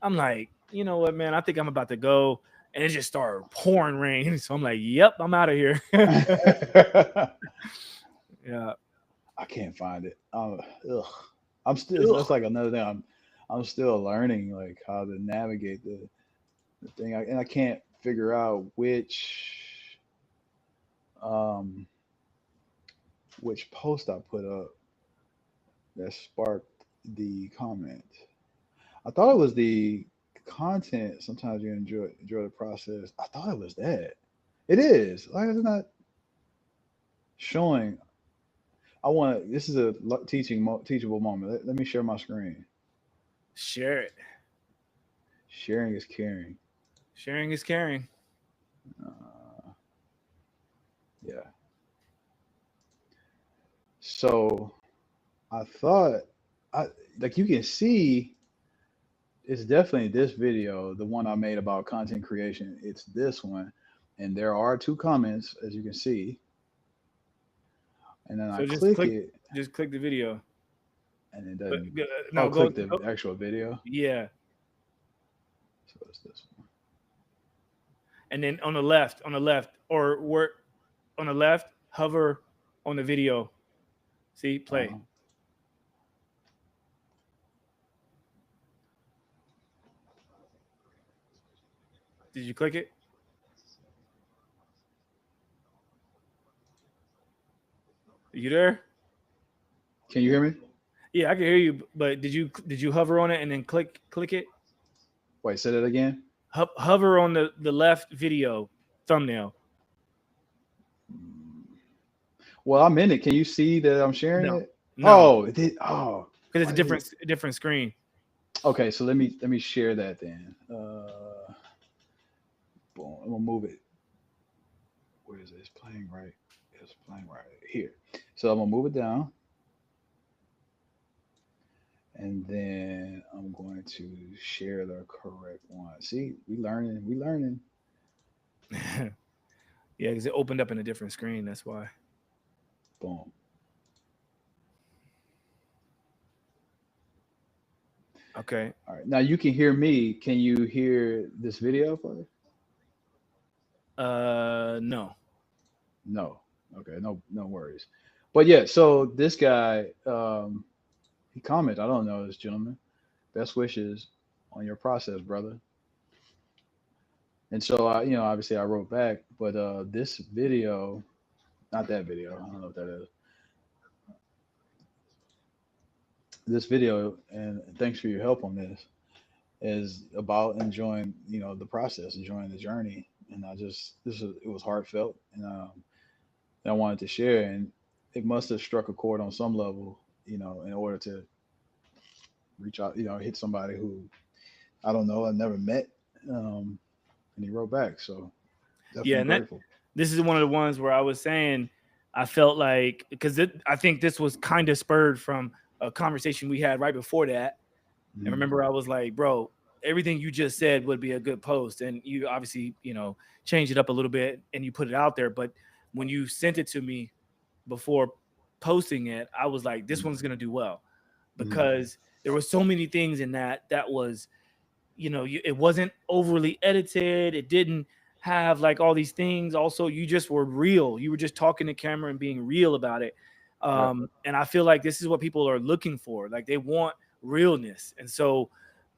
Speaker 1: I'm like, you know what, man? I think I'm about to go. And it just started pouring rain. So I'm like, yep, I'm out of here. Yeah.
Speaker 2: I can't find it. I'm still. That's like another thing. I'm still learning like how to navigate the thing, and I can't figure out um which post I put up that sparked the comment. I thought it was the content. Sometimes you enjoy the process. I thought it was that. It is. Like it's not showing. I want to. This is a teachable moment. Let me share my screen.
Speaker 1: Share it.
Speaker 2: Sharing is caring.
Speaker 1: Sharing is caring.
Speaker 2: Yeah. So I thought, I like you can see, it's definitely this video, the one I made about content creation. It's this one, and there are two comments as you can see, and then I
Speaker 1: So
Speaker 2: click it,
Speaker 1: just click the video.
Speaker 2: and it
Speaker 1: But,
Speaker 2: doesn't.
Speaker 1: no,
Speaker 2: Click the
Speaker 1: go.
Speaker 2: actual video.
Speaker 1: Yeah.
Speaker 2: So it's this one.
Speaker 1: And then on the left, or where on the left, hover on the video. See, play. Did you click it? You there?
Speaker 2: Can you hear me?
Speaker 1: Yeah, I can hear you. But did you hover on it and then click it?
Speaker 2: Wait, say that again.
Speaker 1: Hover on the left video thumbnail.
Speaker 2: Well, I'm in it. Can you see that I'm sharing
Speaker 1: No,
Speaker 2: it?
Speaker 1: no,
Speaker 2: Oh, it did. Oh,
Speaker 1: because it's a different screen.
Speaker 2: Okay, so let me share that then. Boom. I'm gonna move it. Where is it? It's playing right. It's playing right here. So I'm gonna move it down, and then I'm going to share the correct one. See, we learning. We learning.
Speaker 1: Yeah, because it opened up in a different screen. That's why.
Speaker 2: Boom.
Speaker 1: Okay.
Speaker 2: All right. Now you can hear me. Can you hear this video play?
Speaker 1: No.
Speaker 2: No. Okay. No worries. But yeah. So this guy, he commented. I don't know this gentleman. Best wishes on your process, brother. And so obviously I wrote back, but this video, not that video. I don't know what that is. This video, and thanks for your help on this, is about enjoying, the process, enjoying the journey. And it was heartfelt, and I wanted to share, and it must have struck a chord on some level, in order to reach out, hit somebody who I don't know, I never met, and he wrote back. So
Speaker 1: Yeah,
Speaker 2: definitely
Speaker 1: and
Speaker 2: grateful.
Speaker 1: this is one of the ones where I was saying I felt like because I think this was kind of spurred from a conversation we had right before that. And
Speaker 2: Mhm.
Speaker 1: remember, I was like, bro, everything you just said would be a good post. And you obviously, changed it up a little bit and you put it out there. But when you sent it to me before posting it, I was like, this one's going to do well
Speaker 2: Mhm.
Speaker 1: because there were so many things in that was, it wasn't overly edited. It didn't have like all these things. Also, you just were real. You were just talking to camera and being real about it.
Speaker 2: Yep.
Speaker 1: And I feel like this is what people are looking for. Like they want realness. And so,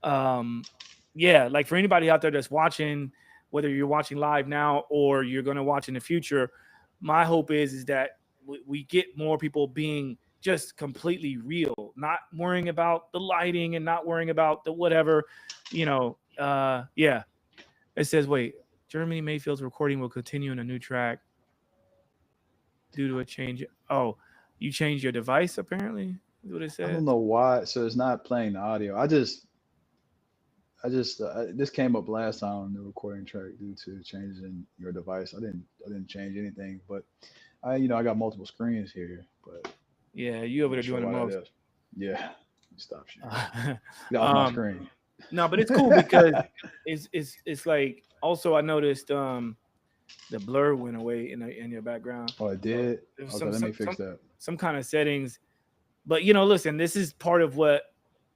Speaker 1: yeah, like for anybody out there that's watching, whether you're watching live now or you're going to watch in the future, my hope is that we get more people being just completely real, not worrying about the lighting and not worrying about the whatever, yeah. It says, wait, Germany Mayfield's recording will continue in a new track due to a change. Oh, you changed your device apparently, is what it
Speaker 2: I don't
Speaker 1: says.
Speaker 2: know why. So it's not playing the audio. I just this came up last time on the recording track due to changes in your device. I didn't change anything, but I got multiple screens here, but
Speaker 1: Yeah, you
Speaker 2: I'm
Speaker 1: over there
Speaker 2: not sure
Speaker 1: doing the
Speaker 2: why that
Speaker 1: most.
Speaker 2: is. Yeah, stop sharing. Get off my screen.
Speaker 1: No, but it's cool because it's like also I noticed the blur went away in your background.
Speaker 2: Oh, it
Speaker 1: So
Speaker 2: did.
Speaker 1: there was
Speaker 2: Okay, let me fix that.
Speaker 1: some kind of settings But listen, this is part of what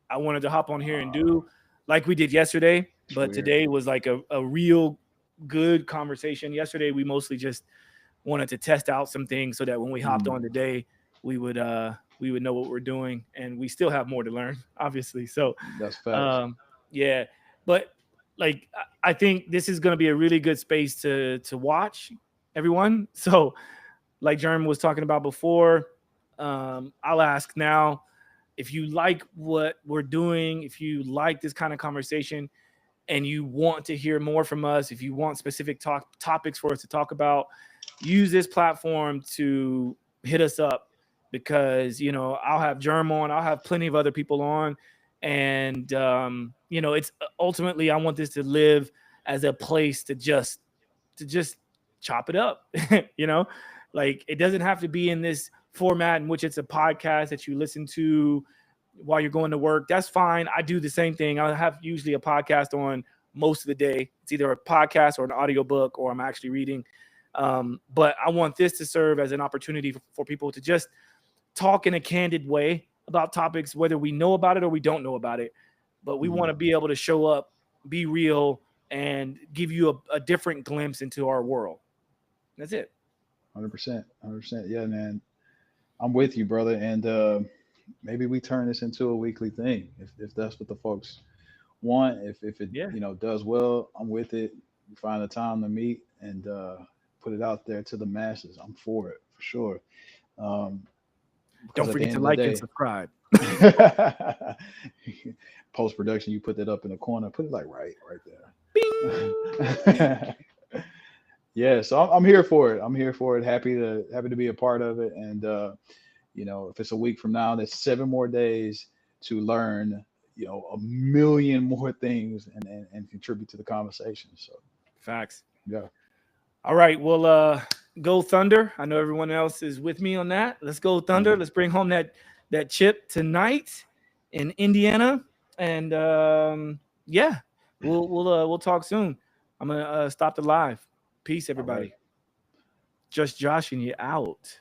Speaker 1: I wanted to hop on here and do, like we did yesterday. But
Speaker 2: Weird.
Speaker 1: today was like a real good conversation. Yesterday we mostly just wanted to test out some things so that when we hopped on today, we would know what we're doing, and we still have more to learn, obviously. So
Speaker 2: That's facts.
Speaker 1: yeah, but like I think this is going to be a really good space to watch everyone. So like Jeremy was talking about before, I'll ask now, if you like what we're doing, if you like this kind of conversation and you want to hear more from us, if you want specific topics for us to talk about, use this platform to hit us up, because I'll have Germ on, I'll have plenty of other people on, and it's ultimately, I want this to live as a place to just chop it up. Like, it doesn't have to be in this format in which it's a podcast that you listen to while you're going to work. That's fine. I do the same thing. I have usually a podcast on most of the day. It's either a podcast or an audiobook, or I'm actually reading. But I want this to serve as an opportunity for people to just talk in a candid way about topics, whether we know about it or we don't know about it. But we want to be able to show up, be real, and give you a different glimpse into our world. That's it.
Speaker 2: 100%. Yeah, man. I'm with you, brother. And maybe we turn this into a weekly thing if that's what the folks want. If it does well, I'm with it. We find a time to meet and put it out there to the masses. I'm for it for sure.
Speaker 1: Don't forget to like and subscribe.
Speaker 2: Post production, you put that up in the corner. Put it like right there. Yeah, so I'm here for it. Happy to be a part of it. And if it's a week from now, there's 7 more days to learn, a million more things and contribute to the conversation. So
Speaker 1: facts.
Speaker 2: Yeah.
Speaker 1: All right. Well, go Thunder. I know everyone else is with me on that. Let's go Thunder. Let's bring home that chip tonight in Indiana. And we'll talk soon. I'm gonna stop the live. Peace, everybody. Right. Just Josh and you out.